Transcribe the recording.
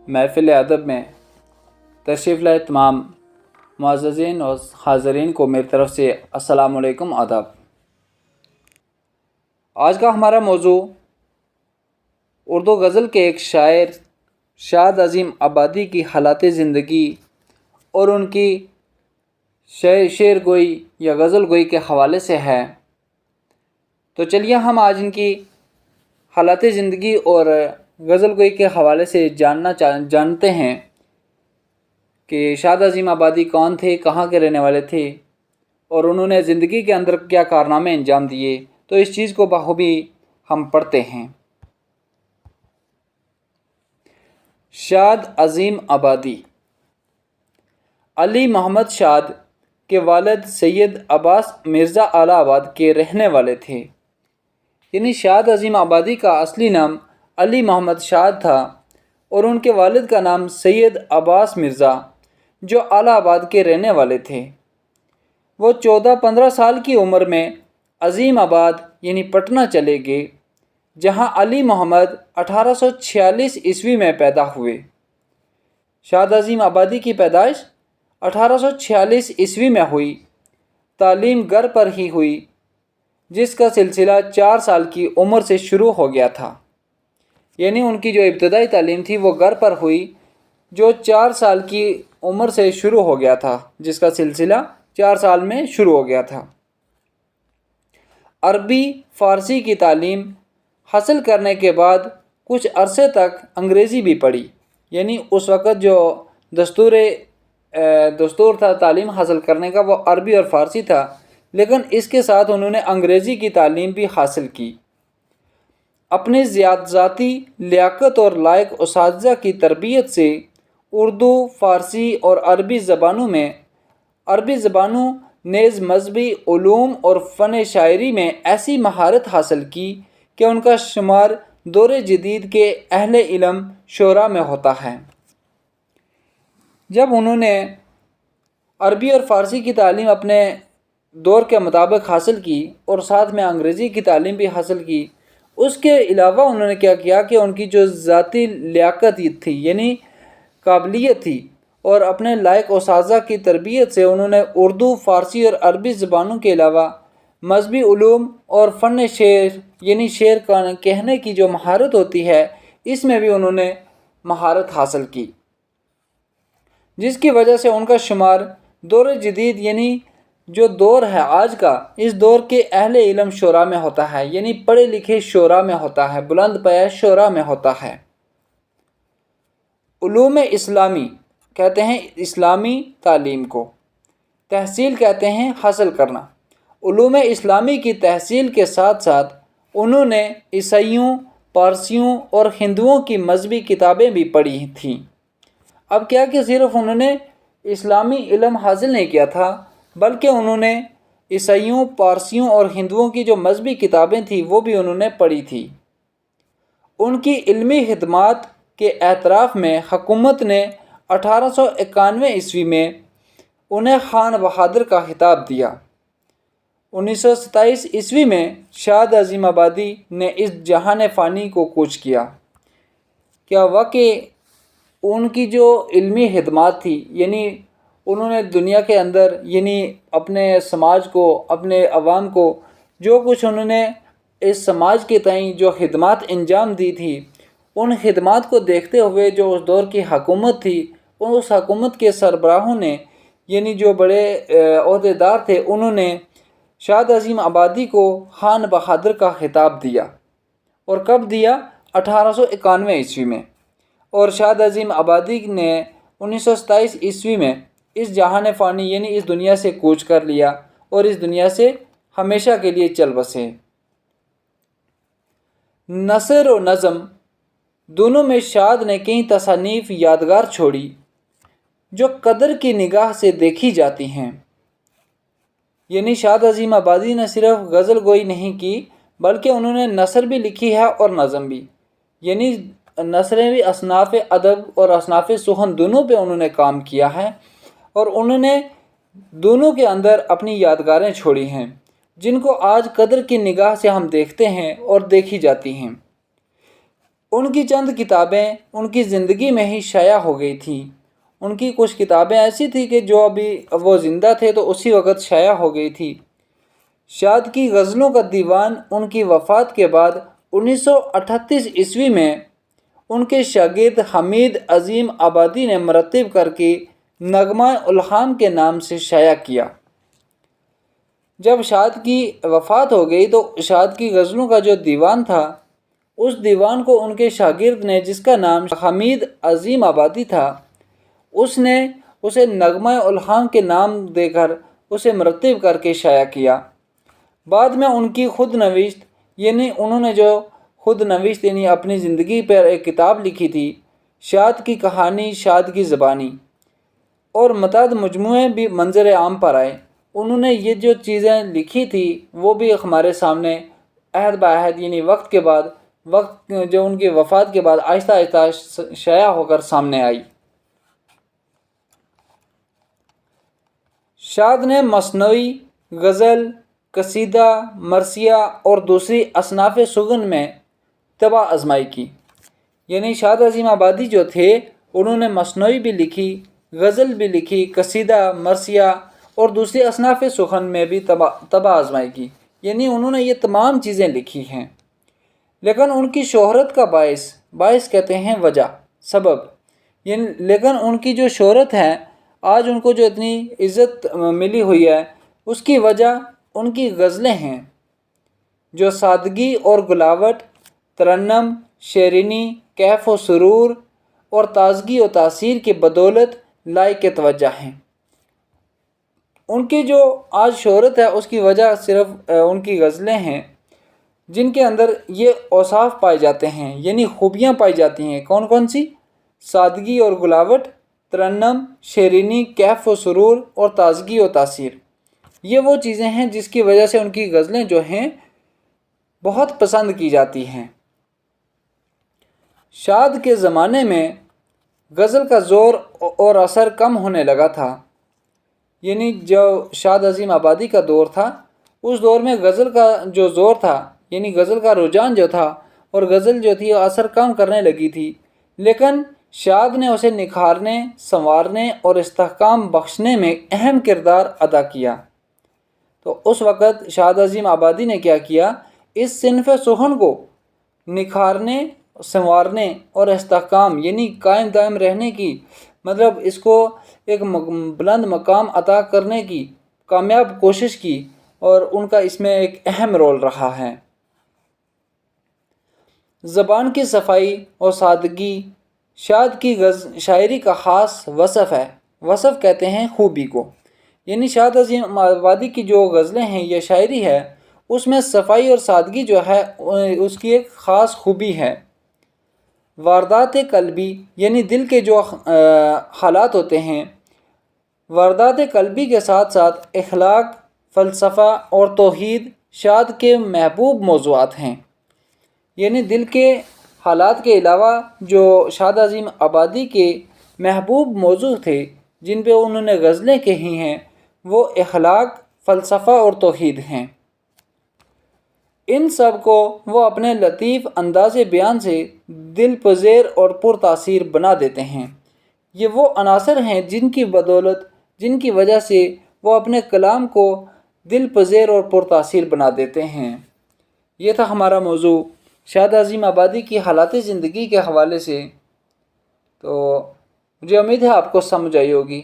महफ़िल अदब में तशरीफ़ लाए तमाम मुअज़्ज़ज़ीन और हाज़रीन को मेरी तरफ़ से अस्सलामु अलैकुम आदाब। आज का हमारा मौजू उर्दू गज़ल के एक शायर शाद अज़ीम आबादी की हालात ज़िंदगी और उनकी शेर गोई या गज़ल गोई के हवाले से है। तो चलिए हम आज इनकी हालात ज़िंदगी और गज़ल गोई के हवाले से जानते हैं कि शाद अज़ीम आबादी कौन थे, कहाँ के रहने वाले थे और उन्होंने ज़िंदगी के अंदर क्या कारनामे अंजाम दिए। तो इस चीज़ को बखूबी हम पढ़ते हैं। शाद अज़ीम आबादी अली मोहम्मद शाद के वालिद सैयद अब्बास मिर्ज़ा आलाबाद के रहने वाले थे। यानी शाद अज़ीम आबादी का असली नाम अली मोहम्मद शाद था और उनके वालिद का नाम सैयद अब्बास मिर्ज़ा जो आलाबाद के रहने वाले थे। वो 14-15 साल की उम्र में अज़ीम आबाद यानी पटना चले गए, जहां अली मोहम्मद 1846 ईस्वी में पैदा हुए। शाद अज़ीम आबादी की पैदाइश 1846 ईस्वी में हुई। तालीम घर पर ही हुई, जिसका सिलसिला 4 साल की उम्र से शुरू हो गया था। यानी उनकी जो इब्तदाई तालीम थी वो घर पर हुई, जो 4 साल की उम्र से शुरू हो गया था, जिसका सिलसिला 4 साल में शुरू हो गया था। अरबी फ़ारसी की तालीम हासिल करने के बाद कुछ अरसे तक अंग्रेज़ी भी पढ़ी। यानी उस वक़्त जो दस्तूर था तालीम हासिल करने का वो अरबी और फ़ारसी था, लेकिन इसके साथ उन्होंने अंग्रेज़ी की तालीम भी हासिल की। अपनी ज़ाती लियाकत और लायक उस्ताज़ा की तरबियत से उर्दू, फ़ारसी और अरबी ज़बानों नेज़ मज़हबी उलूम और फ़न शायरी में ऐसी महारत हासिल की कि उनका शुमार दौर जदीद के अहले इल्म शोरा में होता है। जब उन्होंने अरबी और फ़ारसी की तालीम अपने दौर के मुताबिक हासिल की और साथ में अंग्रेज़ी की तालीम भी हासिल की, उसके अलावा उन्होंने क्या किया कि उनकी जो ज़ाती लियाकत थी यानी काबिलियत थी और अपने लायक उस्ताज़ा की तरबियत से उन्होंने उर्दू, फ़ारसी और अरबी ज़बानों के अलावा मज़हबी उलूम और फ़न शेर यानी शेर कहने की जो महारत होती है, इसमें भी उन्होंने महारत हासिल की, जिसकी वजह से उनका शुमार दौर जदीद यानी जो दौर है आज का, इस दौर के अहले इल्म शोरा में होता है। यानी पढ़े लिखे शोरा में होता है, बुलंद पाया शोरा में होता है। उलूम इस्लामी कहते हैं इस्लामी तालीम को, तहसील कहते हैं हासिल करना। उलूम इस्लामी की तहसील के साथ साथ उन्होंने ईसाइयों, पारसियों और हिंदुओं की मजहबी किताबें भी पढ़ी थीं। अब क्या कि सिर्फ उन्होंने इस्लामी इल्म हासिल नहीं किया था, बल्कि उन्होंने ईसाइयों, पारसियों और हिंदुओं की जो मजहबी किताबें थी वो भी उन्होंने पढ़ी थी। उनकी इल्मी खिदमात के एतराफ़ में हुकूमत ने 1891 ईस्वी में उन्हें खान बहादुर का खिताब दिया। 1927 ईस्वी में शाद अज़ीम आबादी ने इस जहान फ़ानी को कूच किया। क्या वाकई उनकी जो इल्मी खिदमात थी, यानी उन्होंने दुनिया के अंदर यानी अपने समाज को, अपने अवाम को जो कुछ उन्होंने इस समाज के ताईं जो खिदमात अंजाम दी थी, उन खिदमात को देखते हुए जो उस दौर की हुकूमत थी, उस हुकूमत के सरबराहों ने यानी जो बड़े ओहदेदार थे, उन्होंने शाद अज़ीम आबादी को खान बहादुर का खिताब दिया। और कब दिया? 1891 ईस्वी में। और शाद अज़ीम आबादी ने 1927 ईस्वी में इस जहान फ़ानी यानी इस दुनिया से कूच कर लिया और इस दुनिया से हमेशा के लिए चल बसे। नसर और नज़म दोनों में शाद ने कई तसानीफ़ यादगार छोड़ी जो कदर की निगाह से देखी जाती हैं। यानी शाद अज़ीम आबादी ने सिर्फ गज़ल गोई नहीं की, बल्कि उन्होंने नसर भी लिखी है और नज़म भी। यानी नसरें भी असनाफ़ अदब और असनाफ़ सुखन दोनों पे उन्होंने काम किया है और उन्होंने दोनों के अंदर अपनी यादगारें छोड़ी हैं, जिनको आज कदर की निगाह से हम देखते हैं और देखी जाती हैं। ان کی چند کتابیں ان کی زندگی میں ہی شائع ہو گئی تھیں۔ ان کی کچھ کتابیں ایسی تھیں کہ جو ابھی وہ زندہ تھے تو اسی وقت شائع ہو گئی تھی۔ شاد کی غزلوں کا دیوان ان کی وفات کے بعد 1938 عیسوی میں ان کے شاگرد حمید عظیم آبادی نے مرتب کر کے نغمہ الہام کے نام سے شائع کیا۔ جب شاد کی وفات ہو گئی تو شاد کی غزلوں کا جو دیوان تھا، اس دیوان کو ان کے شاگرد نے، جس کا نام حمید عظیم آبادی تھا، اس نے اسے نغمہ الہام کے نام دے کر اسے مرتب کر کے شائع کیا۔ بعد میں ان کی خود نوشت، یعنی انہوں نے جو خود نوشت یعنی اپنی زندگی پر ایک کتاب لکھی تھی، شاد کی کہانی، شاد کی زبانی، اور متعدد مجموعے بھی منظر عام پر آئے۔ انہوں نے یہ جو چیزیں لکھی تھی وہ بھی ہمارے سامنے عہد بعہد یعنی وقت کے بعد، وقت جو ان کی وفات کے بعد آہستہ آہستہ شائع ہو کر سامنے آئی۔ شاد نے مثنوی، غزل، قصیدہ، مرثیہ اور دوسری اصناف سخن میں طبع آزمائی کی۔ یعنی شاد عظیم آبادی جو تھے انہوں نے مثنوی بھی لکھی، غزل بھی لکھی، قصیدہ، مرثیہ اور دوسری اصناف سخن میں بھی طبع آزمائی کی، یعنی انہوں نے یہ تمام چیزیں لکھی ہیں۔ لیکن ان کی شہرت کا باعث کہتے ہیں وجہ، سبب، یعنی لیکن ان کی جو شہرت ہے، آج ان کو جو اتنی عزت ملی ہوئی ہے، اس کی وجہ ان کی غزلیں ہیں جو سادگی اور گلاوٹ، ترنم، شیرینی، کیف و سرور اور تازگی و تاثیر کی بدولت لائق توجہ ہیں۔ ان کی جو آج شہرت ہے اس کی وجہ صرف ان کی غزلیں ہیں، جن کے اندر یہ اوصاف پائے جاتے ہیں، یعنی خوبیاں پائی جاتی ہیں۔ کون کون سی؟ سادگی اور گلاوٹ، ترنم، شیرینی، کیف و سرور اور تازگی و تاثیر۔ یہ وہ چیزیں ہیں جس کی وجہ سے ان کی غزلیں جو ہیں بہت پسند کی جاتی ہیں۔ شاد کے زمانے میں غزل کا زور اور اثر کم ہونے لگا تھا، یعنی جو شاد عظیم آبادی کا دور تھا اس دور میں غزل کا جو زور تھا، یعنی غزل کا رجحان جو تھا اور غزل جو تھی وہ اثر کم کرنے لگی تھی، لیکن شاد نے اسے نکھارنے، سنوارنے اور استحکام بخشنے میں اہم کردار ادا کیا۔ تو اس وقت شاد عظیم آبادی نے کیا کیا؟ اس صنف سخن کو نکھارنے، سنوارنے اور استحکام یعنی قائم دائم رہنے کی، مطلب اس کو ایک بلند مقام عطا کرنے کی کامیاب کوشش کی، اور ان کا اس میں ایک اہم رول رہا ہے۔ زبان کی صفائی اور سادگی شاد کی شاعری کا خاص وصف ہے۔ وصف کہتے ہیں خوبی کو، یعنی شاد عظیم آبادی کی جو غزلیں ہیں، یہ شاعری ہے، اس میں صفائی اور سادگی جو ہے اس کی ایک خاص خوبی ہے۔ واردات قلبی یعنی دل کے جو حالات ہوتے ہیں، واردات قلبی کے ساتھ ساتھ اخلاق، فلسفہ اور توحید شاد کے محبوب موضوعات ہیں۔ یعنی دل کے حالات کے علاوہ جو شاد عظیم آبادی کے محبوب موضوع تھے جن پہ انہوں نے غزلیں کہی ہیں، وہ اخلاق، فلسفہ اور توحید ہیں۔ ان سب کو وہ اپنے لطیف انداز بیان سے دل پذیر اور پر تاثیر بنا دیتے ہیں۔ یہ وہ عناصر ہیں جن کی بدولت، جن کی وجہ سے وہ اپنے کلام کو دل پذیر اور پر تاثیر بنا دیتے ہیں۔ یہ تھا ہمارا موضوع شاد عظیم آبادی کی حالات زندگی کے حوالے سے، تو مجھے امید ہے آپ کو سمجھ آئی ہوگی۔